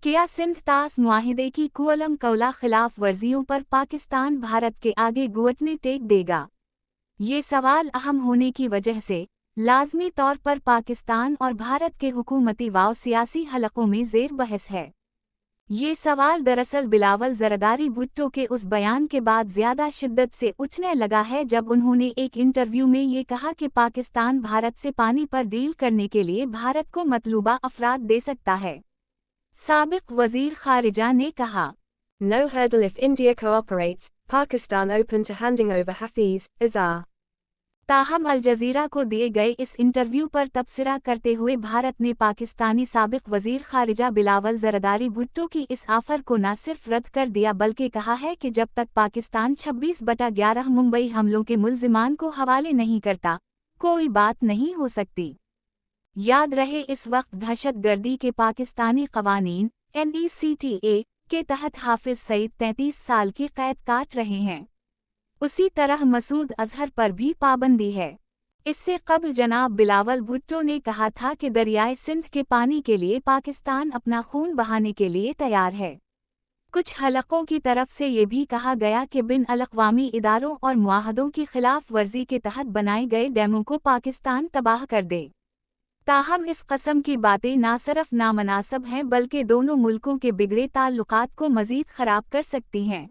क्या सिंध तास मुआहिदे की कुअलम कौला खिलाफ वर्जियों पर पाकिस्तान भारत के आगे घुटने टेक देगा? ये सवाल अहम होने की वजह से लाजमी तौर पर पाकिस्तान और भारत के हुकूमती व सियासी हलकों में ज़ेर बहस है। ये सवाल दरअसल बिलावल ज़रदारी भुट्टो के उस बयान के बाद ज़्यादा शिद्दत से उठने लगा है जब उन्होंने एक इंटरव्यू में ये कहा कि पाकिस्तान भारत से पानी पर डील करने के लिए भारत को मतलूबा अफराद दे सकता है। साबिक वज़ीर ख़ारिजा ने कहा, No hurdle if India cooperates, Pakistan open to handing over Hafiz Azhar. ताहम अल जज़ीरा को दिए गए इस इंटरव्यू पर तबसरा करते हुए भारत ने पाकिस्तानी साबिक वज़ीर ख़ारिजा बिलावल ज़रदारी भुट्टो की इस ऑफ़र को न सिर्फ रद्द कर दिया बल्कि कहा है कि जब तक पाकिस्तान 26/11 मुंबई हमलों के मुल्ज़िमान को हवाले नहीं करता, कोई बात नहीं हो सकती। याद रहे इस वक्त दहशतगर्दी के पाकिस्तानी क़वानीन NECTA के तहत हाफिज सईद 33 साल की कैद काट रहे हैं। उसी तरह मसूद अजहर पर भी पाबंदी है। इससे कबल जनाब बिलावल भुट्टो ने कहा था कि दरियाए सिंध के पानी के लिए पाकिस्तान अपना खून बहाने के लिए तैयार है। कुछ हलकों की तरफ से ये भी कहा गया कि बिन अल-अक़वामी इदारों और मुआहदों की खिलाफ वर्जी के तहत बनाए गए डैमों को पाकिस्तान तबाह कर दे। ताहम इस कस्म की बातें ना सिर्फ नामनासब हैं बल्कि दोनों मुल्कों के बिगड़े ताल्लुकात को मज़ीद ख़राब कर सकती हैं।